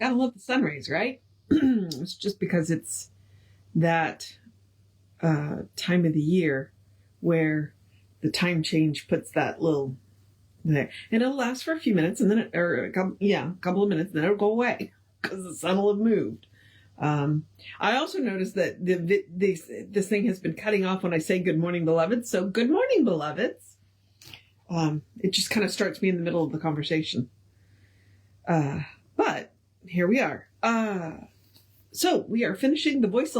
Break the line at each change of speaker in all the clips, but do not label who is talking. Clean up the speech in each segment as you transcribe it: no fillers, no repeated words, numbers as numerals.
Gotta love the sun rays, right? It's just because it's that time of the year where the time change puts that little there. And it'll last for a few minutes and then a couple of minutes, and then it'll go away because the sun will have moved. I also noticed that this thing has been cutting off when I say good morning, beloveds. So good morning, beloveds. It just kind of starts me in the middle of the conversation. But here we are. So we are finishing the Voice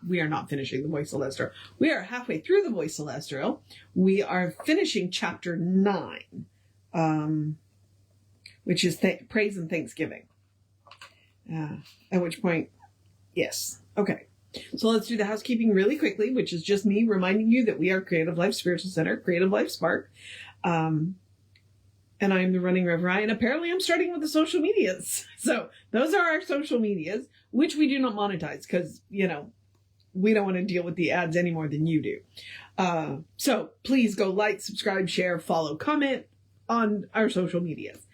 we are not finishing the Voice Celestial. We are halfway through the Voice Celestial. We are finishing chapter 9, which is praise and thanksgiving. At which point, yes. Okay. So let's do the housekeeping really quickly, which is just me reminding you that we are Creative Life Spiritual Center, Creative Life Spark. And I'm the running Reverend, and apparently I'm starting with the social medias. So those are our social medias, which we do not monetize because, we don't want to deal with the ads any more than you do. So please go like, subscribe, share, follow, comment on our social medias.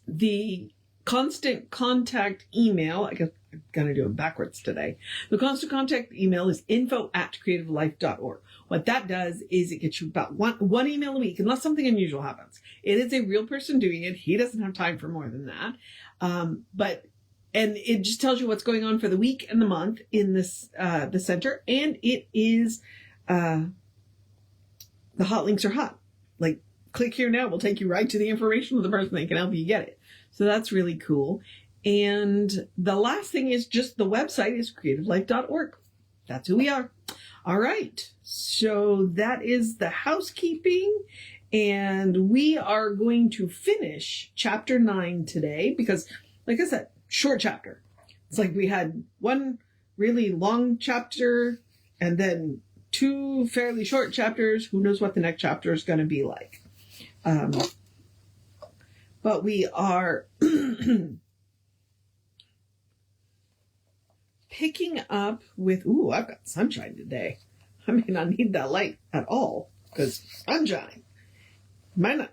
The constant contact email, I guess I'm going to do it backwards today. The constant contact email is info@creativelife.org. What that does is it gets you about one email a week, unless something unusual happens. It is a real person doing it. He doesn't have time for more than that. And it just tells you what's going on for the week and the month in this, the center. And it is, the hot links are hot. Like, click here now. We'll take you right to the information of the person that can help you get it. So that's really cool. And the last thing is just the website is creativelife.org. That's who we are. All right. So that is the housekeeping. And we are going to finish chapter 9 today because, like I said, short chapter. It's like we had one really long chapter and then 2 fairly short chapters. Who knows what the next chapter is going to be like. But we are picking up with, I've got sunshine today. I may not need that light at all because sunshine. Might not.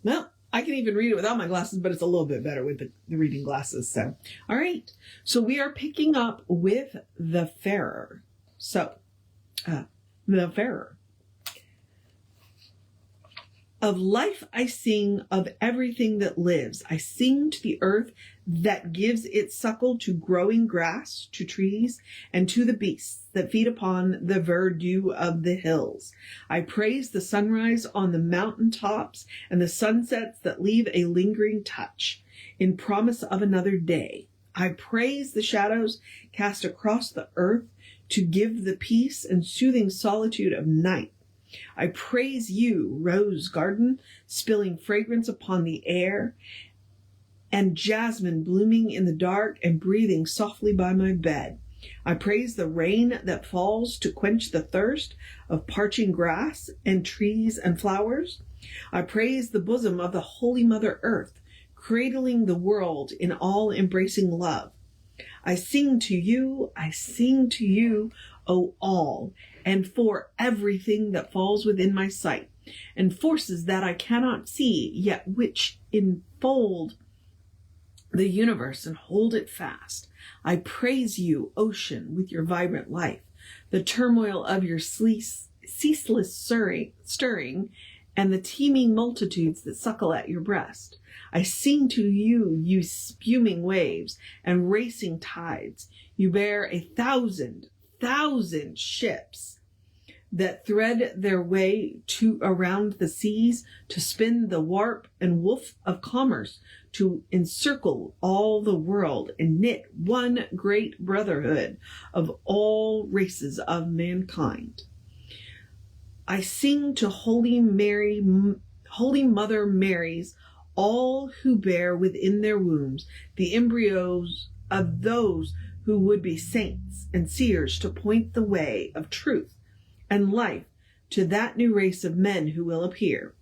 Well, I can even read it without my glasses, but it's a little bit better with the reading glasses. So, all right. So we are picking up with the Farer. So, the Farer. Of life I sing, of everything that lives. I sing to the earth that gives its suckle to growing grass, to trees, and to the beasts that feed upon the verdure of the hills. I praise the sunrise on the mountain tops and the sunsets that leave a lingering touch in promise of another day. I praise the shadows cast across the earth to give the peace and soothing solitude of night. I praise you, rose garden, spilling fragrance upon the air, and jasmine blooming in the dark and breathing softly by my bed. I praise the rain that falls to quench the thirst of parching grass and trees and flowers. I praise the bosom of the Holy Mother Earth, cradling the world in all-embracing love. I sing to you, O all, and for everything that falls within my sight, and forces that I cannot see, yet which enfold the universe and hold it fast. I praise you, ocean, with your vibrant life, the turmoil of your ceaseless stirring, and the teeming multitudes that suckle at your breast. I sing to you, you spuming waves and racing tides. You bear 1,000 ships that thread their way around the seas to spin the warp and woof of commerce, to encircle all the world and knit one great brotherhood of all races of mankind. I sing to Holy Mother Mary's, all who bear within their wombs the embryos of those who would be saints and seers to point the way of truth and life to that new race of men who will appear.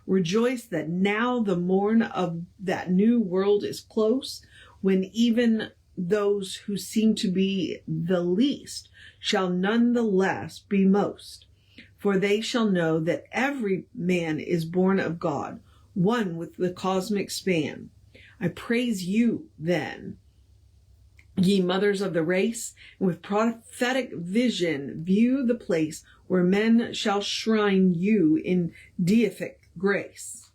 Rejoice that now the morn of that new world is close, when even those who seem to be the least shall none the less be most. For they shall know that every man is born of God, one with the cosmic span. I praise you, then, ye mothers of the race, and with prophetic vision view the place where men shall shrine you in deific grace.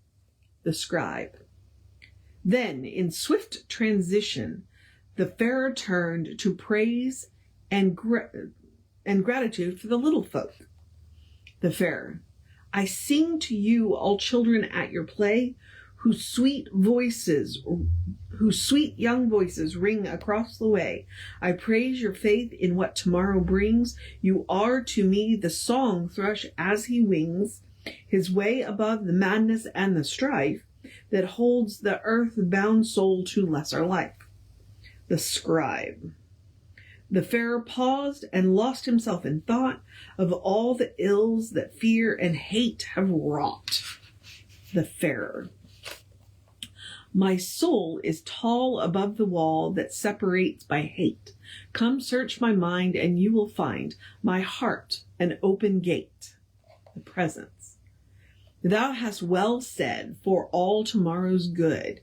The scribe. Then, in swift transition, the Farer turned to praise and gratitude for the little folk. The Farer. I sing to you, all children at your play, whose sweet young voices ring across the way. I praise your faith in what tomorrow brings. You are to me the song thrush as he wings his way above the madness and the strife that holds the earth-bound soul to lesser life. The scribe. The Farer paused and lost himself in thought of all the ills that fear and hate have wrought. The Farer. My soul is tall above the wall that separates by hate. Come search my mind and you will find my heart an open gate. The presence. Thou hast well said, for all tomorrow's good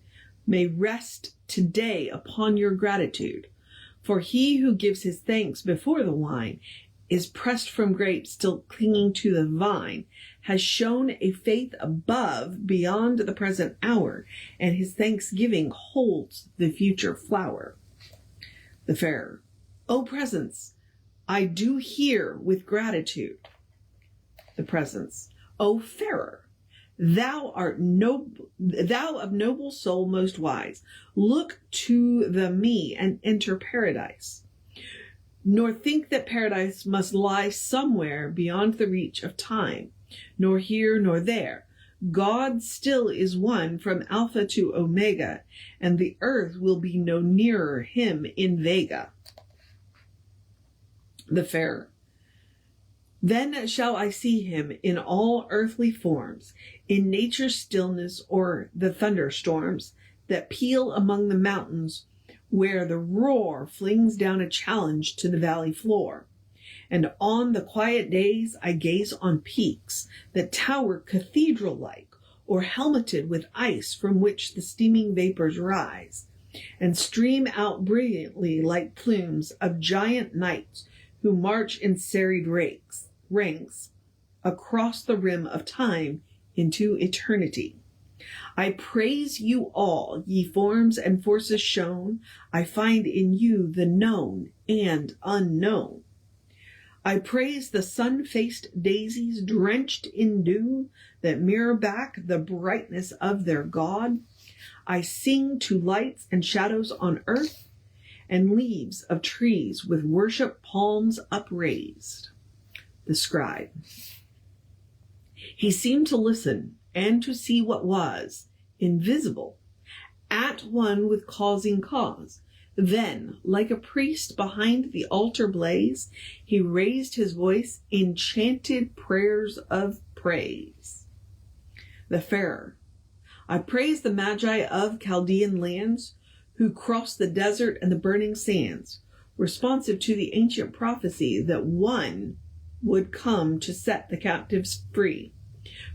may rest today upon your gratitude. For he who gives his thanks before the wine is pressed from grapes still clinging to the vine, has shown a faith above beyond the present hour, and his thanksgiving holds the future flower. The Farer. O presence, I do hear with gratitude. The presence. O Farer, thou art thou of noble soul most wise. Look to the me and enter paradise. Nor think that paradise must lie somewhere beyond the reach of time, nor here nor there. God still is one from Alpha to Omega, and the earth will be no nearer him in Vega. The Farer. Then shall I see him in all earthly forms, in nature's stillness or the thunderstorms that peal among the mountains, where the roar flings down a challenge to the valley floor. And on the quiet days I gaze on peaks that tower cathedral-like, or helmeted with ice from which the steaming vapors rise, and stream out brilliantly like plumes of giant knights who march in serried ranks across the rim of time into eternity. I praise you all, ye forms and forces shown. I find in you the known and unknown. I praise the sun-faced daisies drenched in dew that mirror back the brightness of their God. I sing to lights and shadows on earth and leaves of trees with worship palms upraised. The scribe. He seemed to listen and to see what was invisible, at one with causing cause. Then, like a priest behind the altar blaze, he raised his voice in chanted prayers of praise. The Farer. I praise the Magi of Chaldean lands who crossed the desert and the burning sands, responsive to the ancient prophecy that one would come to set the captives free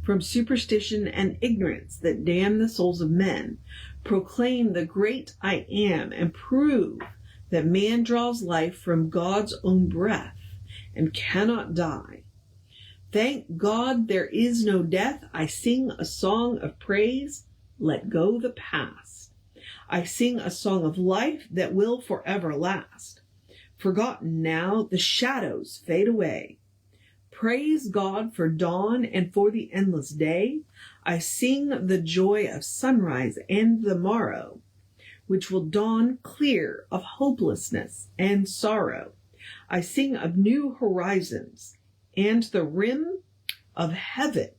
from superstition and ignorance that damn the souls of men, proclaim the great I am, and prove that man draws life from God's own breath and cannot die. Thank God there is no death. I sing a song of praise. Let go the past. I sing a song of life that will forever last. Forgotten now, the shadows fade away. Praise God for dawn and for the endless day. I sing the joy of sunrise and the morrow, which will dawn clear of hopelessness and sorrow. I sing of new horizons and the rim of heaven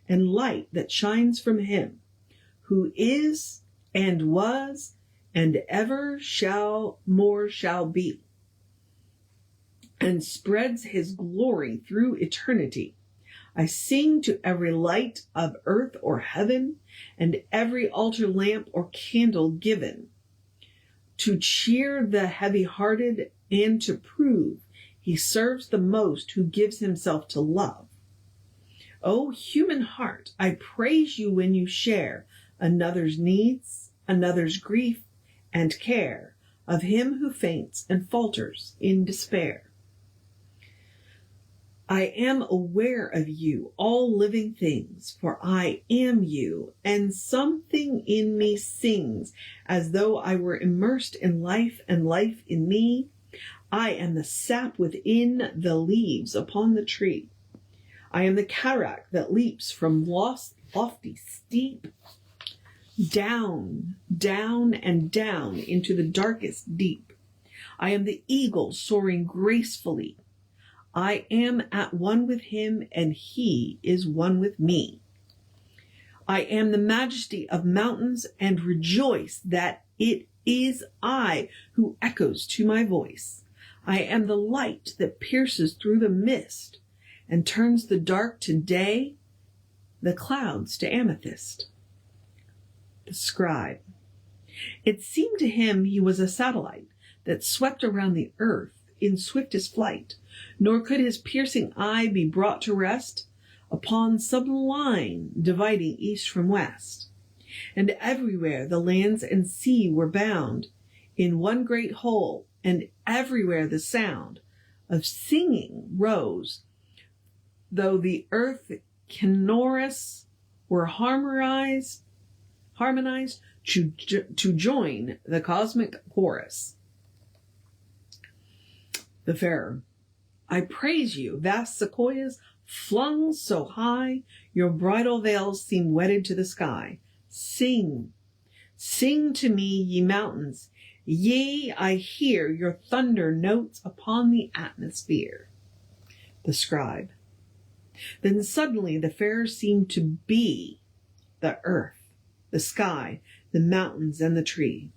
and light that shines from him, who is and was and ever shall be, and spreads his glory through eternity. I sing to every light of earth or heaven, and every altar lamp or candle given, to cheer the heavy-hearted and to prove he serves the most who gives himself to love. O human heart, I praise you when you share another's needs, another's grief and care, of him who faints and falters in despair. I am aware of you, all living things, for I am you, and something in me sings as though I were immersed in life and life in me. I am the sap within the leaves upon the tree. I am the cataract that leaps from lofty steep down, down, and down into the darkest deep. I am the eagle soaring gracefully. I am at one with him, and he is one with me. I am the majesty of mountains, and rejoice that it is I who echoes to my voice. I am the light that pierces through the mist and turns the dark to day, the clouds to amethyst. The scribe. It seemed to him he was a satellite that swept around the earth in swiftest flight, nor could his piercing eye be brought to rest upon some line dividing east from west. And everywhere the lands and sea were bound in one great whole, and everywhere the sound of singing rose, though the earth canorous were harmonized to join the cosmic chorus. The Farer. I praise you, vast sequoias flung so high, your bridal veils seem wedded to the sky. Sing, sing to me, ye mountains, yea, I hear your thunder notes upon the atmosphere. The Scribe. Then suddenly the Farer seemed to be the earth, the sky, the mountains, and the tree.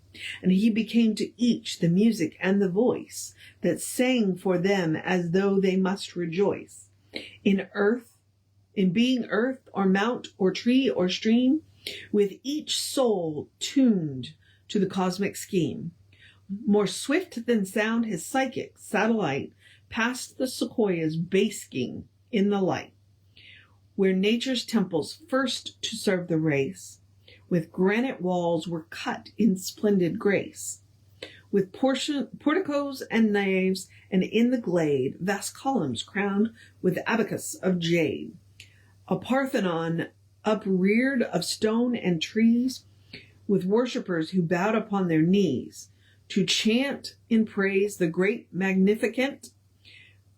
And he became to each the music and the voice that sang for them as though they must rejoice. In being earth or mount or tree or stream, with each soul tuned to the cosmic scheme. More swift than sound his psychic satellite passed the sequoias basking in the light, where nature's temples first to serve the race, with granite walls were cut in splendid grace, with porticos and naves, and in the glade vast columns crowned with abacus of jade, a Parthenon upreared of stone and trees, with worshippers who bowed upon their knees to chant in praise the great magnificent.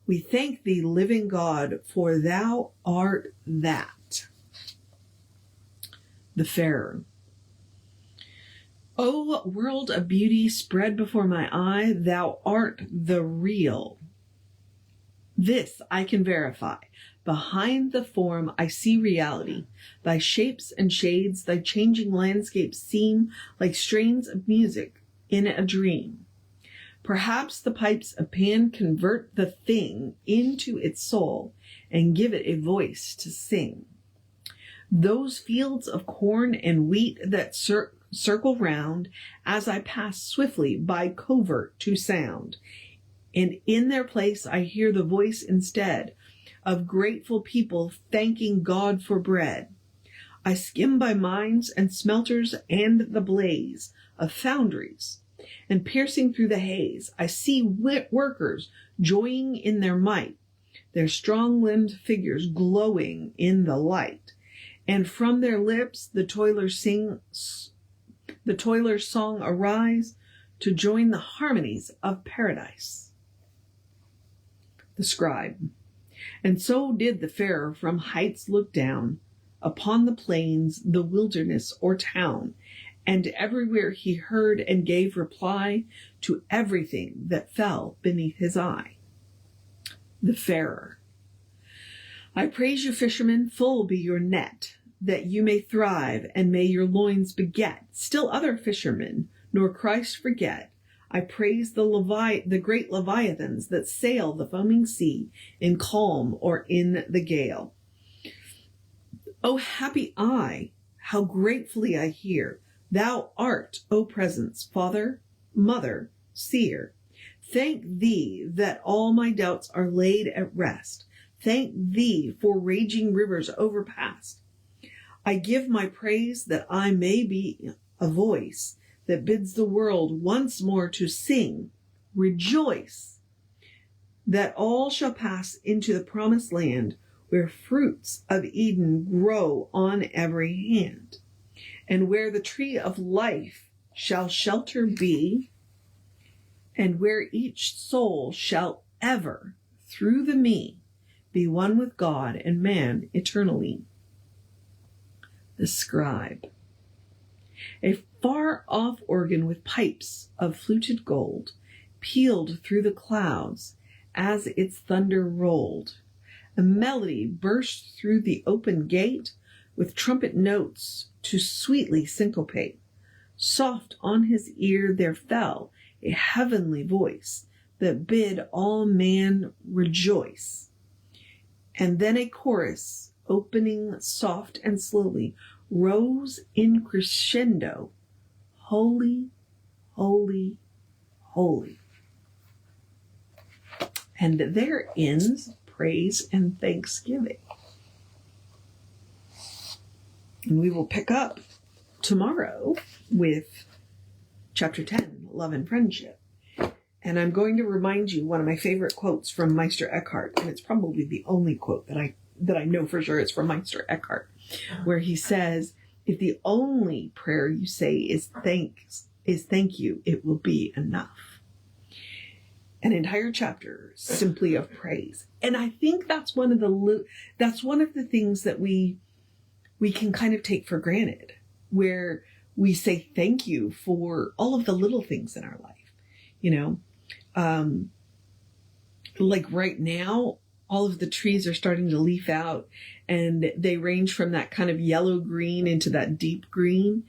We thank thee, living God, for thou art that. The Farer. O world of beauty spread before my eye, thou art the real. This I can verify. Behind the form I see reality. Thy shapes and shades, thy changing landscapes seem like strains of music in a dream. Perhaps the pipes of Pan convert the thing into its soul and give it a voice to sing. Those fields of corn and wheat that circle round as I pass swiftly by covert to sound, and in their place I hear the voice instead of grateful people thanking God for bread. I skim by mines and smelters and the blaze of foundries, and piercing through the haze, I see workers joying in their might, their strong-limbed figures glowing in the light, and from their lips the toiler's song arise to join the harmonies of paradise. The Scribe. And so did the Farer from heights look down upon the plains, the wilderness or town, and everywhere he heard and gave reply to everything that fell beneath his eye. The Farer. I praise you, fishermen, full be your net, that you may thrive, and may your loins beget still other fishermen, nor Christ forget. I praise the great leviathans that sail the foaming sea in calm or in the gale. O happy I, how gratefully I hear, thou art, O presence, Father, Mother, Seer. Thank thee that all my doubts are laid at rest. thank thee for raging rivers overpast. I give my praise that I may be a voice that bids the world once more to sing, rejoice, that all shall pass into the promised land where fruits of Eden grow on every hand, and where the tree of life shall shelter be, and where each soul shall ever, through the me, be one with God and man eternally. The scribe. A far-off organ with pipes of fluted gold pealed through the clouds as its thunder rolled. A melody burst through the open gate with trumpet notes to sweetly syncopate. Soft on his ear there fell a heavenly voice that bid all man rejoice. And then a chorus, opening soft and slowly, rose in crescendo, holy, holy, holy. And there ends praise and thanksgiving. And we will pick up tomorrow with chapter 10, Love and Friendship. And I'm going to remind you one of my favorite quotes from Meister Eckhart, and it's probably the only quote that I know for sure is from Meister Eckhart, where he says, if the only prayer you say is thank you, it will be enough. An entire chapter simply of praise. And I think that's one of the things that we can kind of take for granted, where we say thank you for all of the little things in our life. Like right now, all of the trees are starting to leaf out, and they range from that kind of yellow green into that deep green,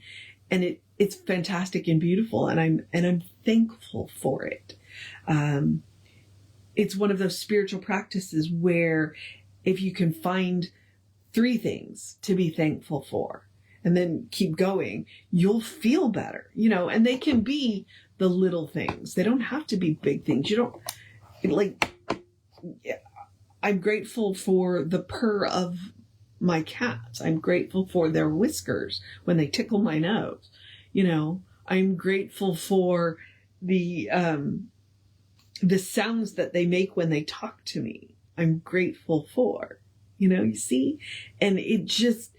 and it's fantastic and beautiful, and I'm thankful for it. It's one of those spiritual practices where if you can find 3 things to be thankful for and then keep going, you'll feel better, and they can be the little things. They don't have to be big things. I'm grateful for the purr of my cats. I'm grateful for their whiskers when they tickle my nose. I'm grateful for the sounds that they make when they talk to me. I'm grateful for, you see, and it just,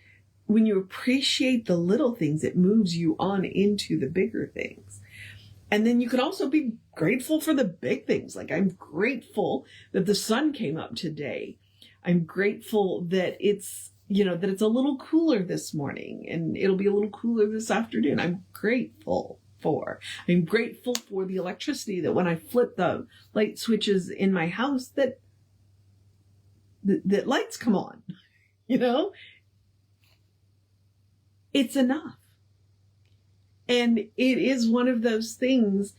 when you appreciate the little things, it moves you on into the bigger things. And then you can also be grateful for the big things. Like, I'm grateful that the sun came up today. I'm grateful that it's a little cooler this morning, and it'll be a little cooler this afternoon. I'm grateful for the electricity, that when I flip the light switches in my house, that lights come on, it's enough. And it is one of those things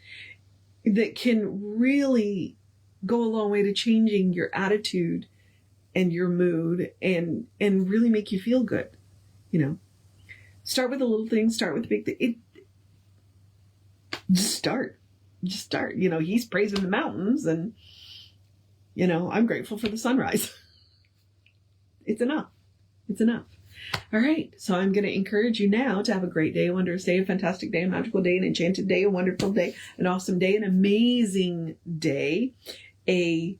that can really go a long way to changing your attitude and your mood and really make you feel good. Start with the little things, start with the big thing. Just start. He's praising the mountains, and, I'm grateful for the sunrise. It's enough. It's enough. All right. So I'm going to encourage you now to have a great day, a wondrous day, a fantastic day, a magical day, an enchanted day, a wonderful day, an awesome day, an amazing day, a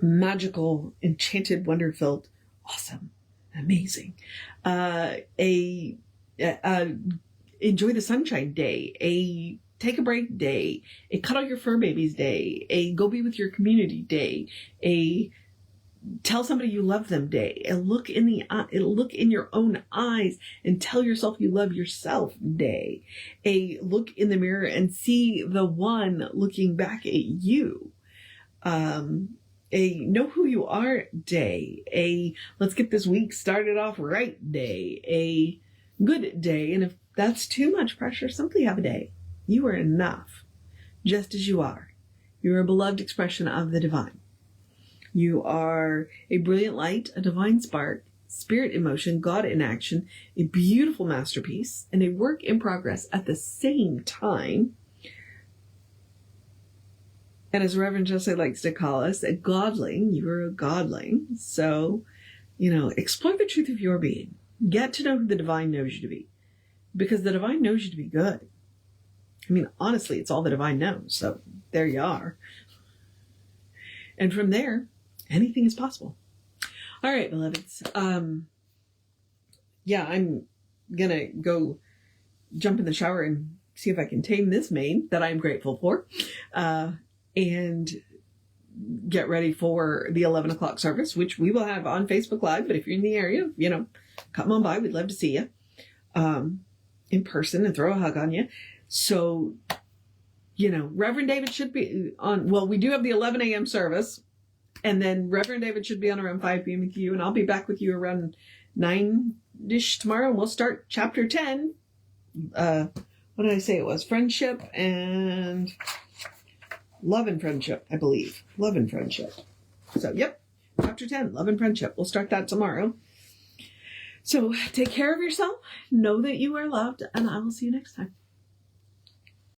magical, enchanted, wonder-filled, awesome, amazing, enjoy the sunshine day, a take a break day, a cuddle your fur babies day, a go be with your community day, a tell somebody you love them day, a look in your own eyes and tell yourself you love yourself day, a look in the mirror and see the one looking back at you, a know who you are day, a let's get this week started off right day, a good day. And if that's too much pressure, simply have a day. You are enough, just as you are. You are a beloved expression of the divine. You are a brilliant light, a divine spark, spirit in motion, God in action, a beautiful masterpiece, and a work in progress at the same time. And as Reverend Jesse likes to call us, a godling, you are a godling. So, explore the truth of your being. Get to know who the divine knows you to be. Because the divine knows you to be good. I mean, honestly, it's all the divine knows. So there you are. And from there, anything is possible. All right, beloveds. I'm going to go jump in the shower and see if I can tame this mane that I'm grateful for. And get ready for the 11 o'clock service, which we will have on Facebook Live. But if you're in the area, come on by. We'd love to see you in person and throw a hug on you. So, Reverend David should be on. Well, we do have the 11 a.m. service. And then Reverend David should be on around 5 p.m. with you. And I'll be back with you around 9-ish tomorrow. And we'll start chapter 10. What did I say it was? Friendship and love and friendship, I believe. Love and friendship. So, yep. Chapter 10, love and friendship. We'll start that tomorrow. So take care of yourself. Know that you are loved. And I will see you next time.